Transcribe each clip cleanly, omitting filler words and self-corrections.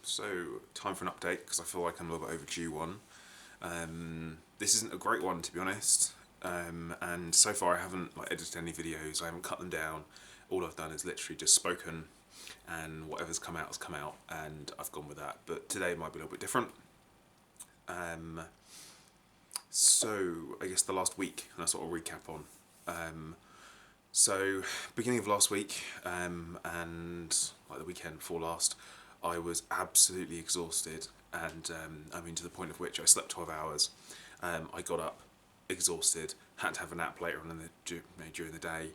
So, time for an update because I feel like I'm a little bit overdue one. This isn't a great one, to be honest, and so far I haven't edited any videos. I haven't cut them down. All I've done is literally just spoken, and whatever's come out has come out, and I've gone with that. But today might be a little bit different. So I guess the last week, and I sort of recap on. So beginning of last week, and like the weekend before last, I was absolutely exhausted, and I mean to the point of which I slept 12 hours. I got up exhausted, had to have a nap later on during the day.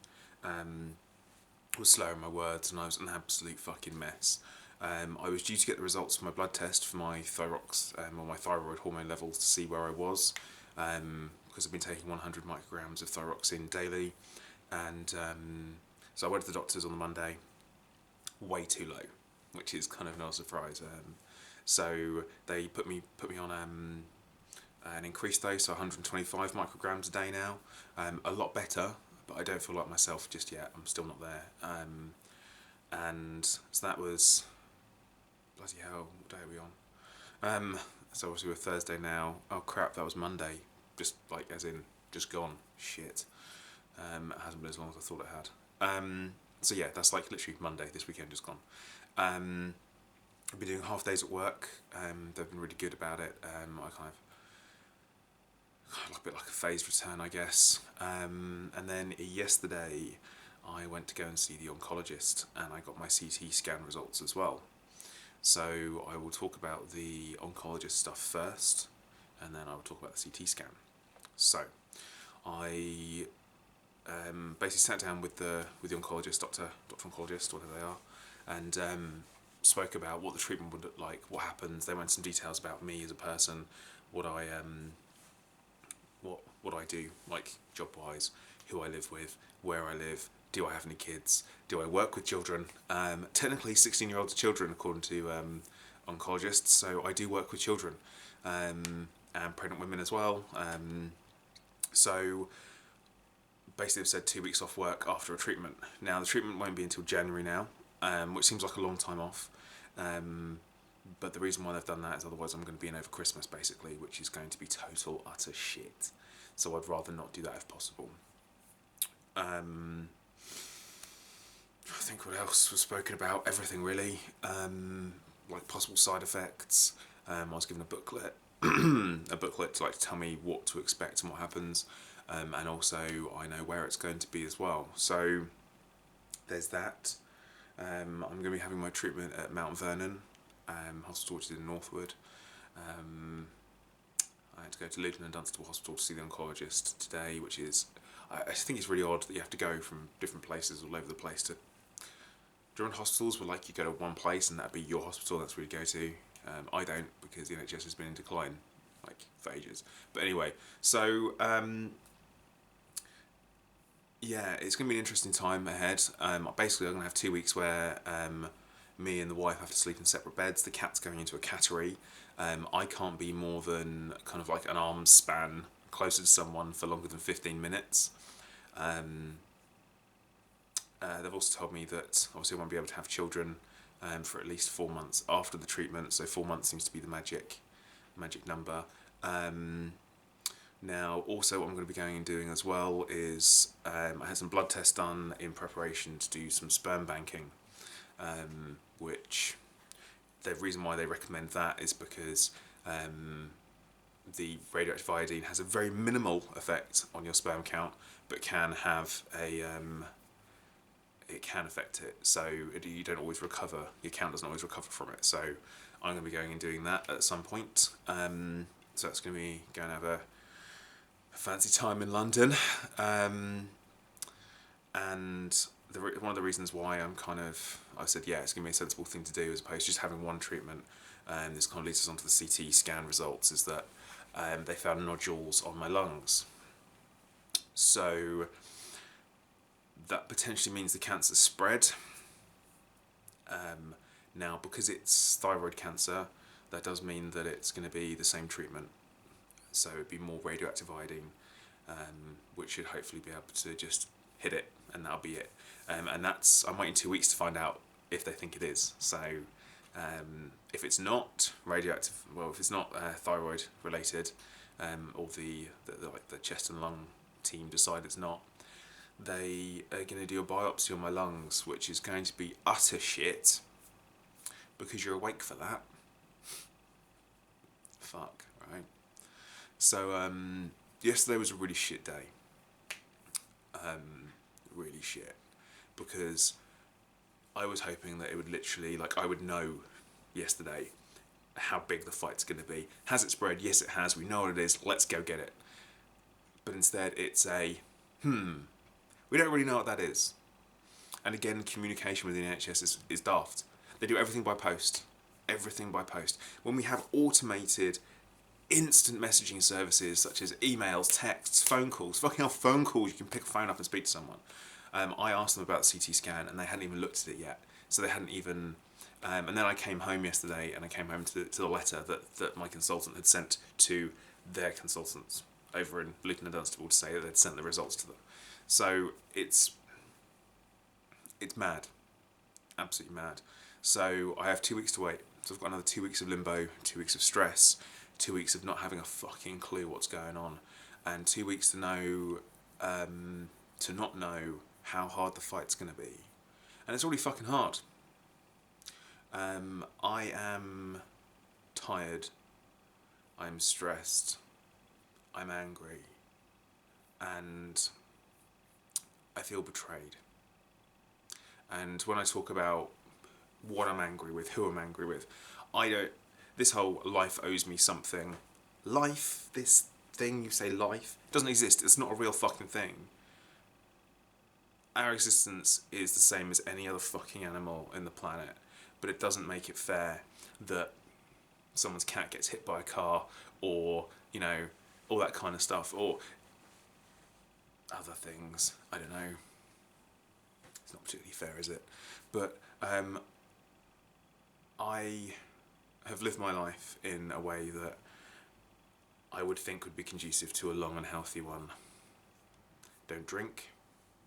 Was slurring my words, and I was an absolute fucking mess. I was due to get the results of my blood test for my or my thyroid hormone levels to see where I was, because I've been taking 100 micrograms of thyroxine daily, and so I went to the doctors on the Monday, way too low, which is kind of no surprise. So they put me on an increased dose, so 125 micrograms a day now. A lot better, but I don't feel like myself just yet. I'm still not there. And so that was, bloody hell, what day are we on? So obviously we're Thursday now. Oh crap, that was Monday. Just like as in, just gone. Shit. It hasn't been as long as I thought it had. So yeah, that's like literally Monday, this weekend just gone. I've been doing half days at work. They've been really good about it. I kind of a bit like a phased return, I guess. And then yesterday, I went to go and see the oncologist, and I got my CT scan results as well. So I will talk about the oncologist stuff first, and then I will talk about the CT scan. So I basically sat down with the oncologist, doctor oncologist, whatever they are, and spoke about what the treatment would look like, what happens. They went into some details about me as a person, what I do, like job wise, who I live with, where I live, do I have any kids, do I work with children. Technically 16-year-olds are children according to oncologists, so I do work with children, and pregnant women as well. So basically they've said 2 weeks off work after a treatment. Now the treatment won't be until January now, which seems like a long time off. But the reason why they've done that is otherwise I'm going to be in over Christmas basically, which is going to be total utter shit. So I'd rather not do that if possible. I think what else was spoken about? Everything really. Like possible side effects. I was given a booklet, a booklet to tell me what to expect and what happens, and also I know where it's going to be as well. So there's that. I'm going to be having my treatment at Mount Vernon Hospital, which is in Northwood. I had to go to Luton and Dunstable Hospital to see the oncologist today, which is, I think it's really odd that you have to go from different places all over the place to different hospitals where you go to one place and that'd be your hospital, that's where you go to. I don't, because the NHS has been in decline for ages. But anyway, so yeah, it's going to be an interesting time ahead. Basically, I'm going to have 2 weeks where me and the wife have to sleep in separate beds. The cat's going into a cattery. I can't be more than kind of like an arm's span closer to someone for longer than 15 minutes. They've also told me that obviously I won't be able to have children for at least 4 months after the treatment. So 4 months seems to be the magic number. Now, also what I'm going to be going and doing as well is I had some blood tests done in preparation to do some sperm banking, which the reason why they recommend that is because the radioactive iodine has a very minimal effect on your sperm count, but can have it can affect it. So you don't always recover, your count doesn't always recover from it. So I'm going to be going and doing that at some point. So it's going to be going to have a fancy time in London, and one of the reasons why I said yeah, it's going to be a sensible thing to do as opposed to just having one treatment, and this kind of leads us onto the CT scan results, is that they found nodules on my lungs. So that potentially means the cancer spread. Now, because it's thyroid cancer, that does mean that it's going to be the same treatment. So it'd be more radioactive iodine, which should hopefully be able to just hit it, and that'll be it. And I'm waiting 2 weeks to find out if they think it is. So If it's not radioactive, well, if it's not thyroid related, or like the chest and lung team decide it's not, they are going to do a biopsy on my lungs, which is going to be utter shit, because you're awake for that. Fuck, right? So, yesterday was a really shit day. Really shit. Because I was hoping that it would literally, like, I would know yesterday how big the fight's going to be. Has it spread? Yes, it has. We know what it is. Let's go get it. But instead, it's we don't really know what that is. And again, communication with the NHS is daft. They do everything by post. Everything by post. When we have automated instant messaging services such as emails, texts, phone calls, fucking hell, phone calls, you can pick a phone up and speak to someone. I asked them about the CT scan and they hadn't even looked at it yet. So they hadn't even... and then I came home yesterday and I came home to the letter that my consultant had sent to their consultants over in Luton and Dunstable to say that they'd sent the results to them. So it's mad. Absolutely mad. So I have 2 weeks to wait. So I've got another 2 weeks of limbo, 2 weeks of stress, 2 weeks of not having a fucking clue what's going on, and 2 weeks to know, to not know how hard the fight's going to be. And it's already fucking hard. I am tired. I'm stressed. I'm angry. And I feel betrayed. And when I talk about what I'm angry with, who I'm angry with, this whole life owes me something. Life, this thing you say life, doesn't exist. It's not a real fucking thing. Our existence is the same as any other fucking animal in the planet, but it doesn't make it fair that someone's cat gets hit by a car, or, all that kind of stuff, or other things. I don't know. It's not particularly fair, is it? But I have lived my life in a way that I would think would be conducive to a long and healthy one. Don't drink.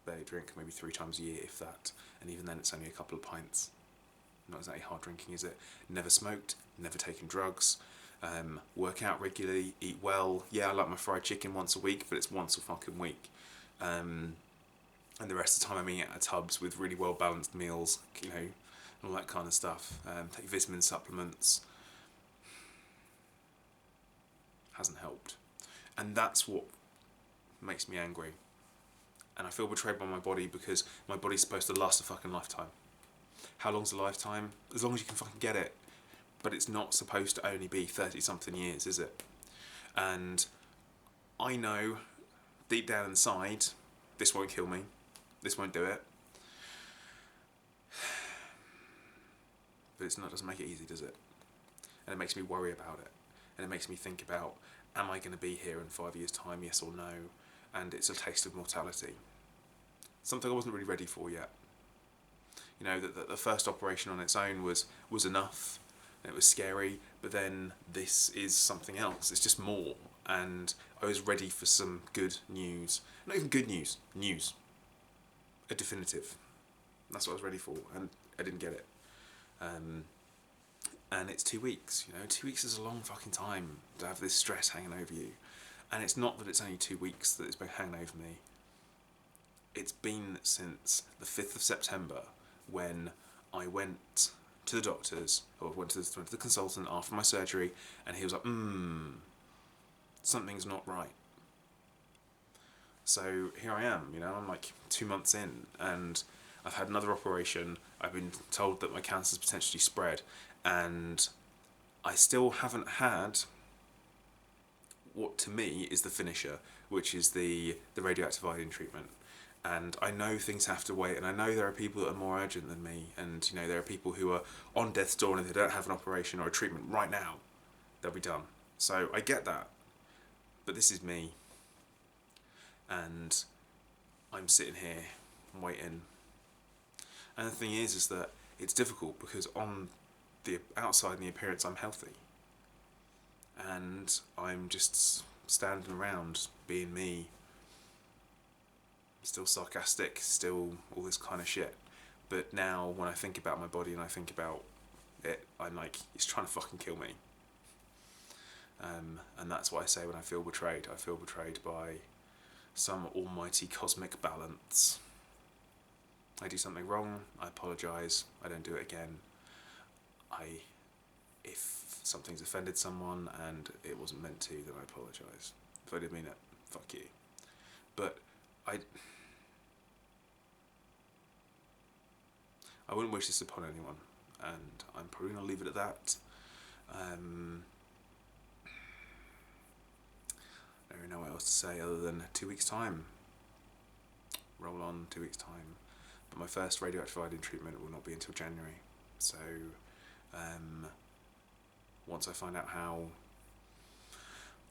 Barely drink, maybe 3 times a year, if that. And even then, it's only a couple of pints. Not exactly hard drinking, is it? Never smoked, never taken drugs, work out regularly, eat well. Yeah, I like my fried chicken once a week, but it's once a fucking week. And the rest of the time I'm eating at Tubs with really well balanced meals, and all that kind of stuff. Take vitamin supplements. Hasn't helped. And that's what makes me angry. And I feel betrayed by my body because my body's supposed to last a fucking lifetime. How long's a lifetime? As long as you can fucking get it. But it's not supposed to only be 30-something years, is it? And I know, deep down inside, this won't kill me. This won't do it. But doesn't make it easy, does it? And it makes me worry about it. And it makes me think about, am I going to be here in 5 years' time, yes or no? And it's a taste of mortality. Something I wasn't really ready for yet. The first operation on its own was enough, and it was scary, but then this is something else. It's just more, and I was ready for some good news. Not even good news, news. A definitive. That's what I was ready for, and I didn't get it. And it's 2 weeks, 2 weeks is a long fucking time to have this stress hanging over you. And it's not that it's only 2 weeks that it's been hanging over me. It's been since the 5th of September when I went to the doctors, or went to the consultant after my surgery, and he was like, something's not right. So here I am, I'm like 2 months in, and I've had another operation. I've been told that my cancer's potentially spread, and I still haven't had what to me is the finisher, which is the radioactive iodine treatment. And I know things have to wait, and I know there are people that are more urgent than me, and there are people who are on death's door, and if they don't have an operation or a treatment right now, they'll be done. So I get that, but this is me, and I'm sitting here waiting. And the thing is that it's difficult because on the outside and the appearance I'm healthy, and I'm just standing around being me, still sarcastic, still all this kind of shit. But now when I think about my body and I think about I'm like, he's trying to fucking kill me. And that's what I say when I feel betrayed. I feel betrayed by some almighty cosmic balance. I do something wrong, I apologise, I don't do it again. If something's offended someone and it wasn't meant to, then I apologise. If I did mean it, fuck you. But I wouldn't wish this upon anyone, and I'm probably going to leave it at that. I don't really know what else to say other than 2 weeks' time. Roll on 2 weeks' time. But my first radioactive iodine treatment will not be until January. So once I find out how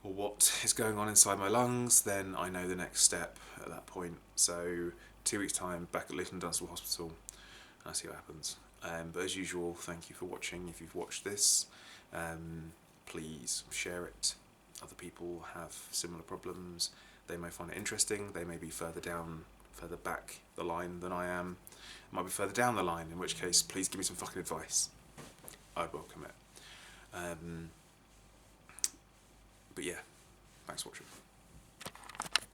or what is going on inside my lungs, then I know the next step at that point. So 2 weeks' time, back at Leighton Dunstable Hospital, and I see what happens. But as usual, thank you for watching. If you've watched this, please share it. Other people have similar problems. They may find it interesting. They may be further back the line than I am. It might be further down the line, in which case, please give me some fucking advice. I'd welcome it. But yeah, thanks for watching.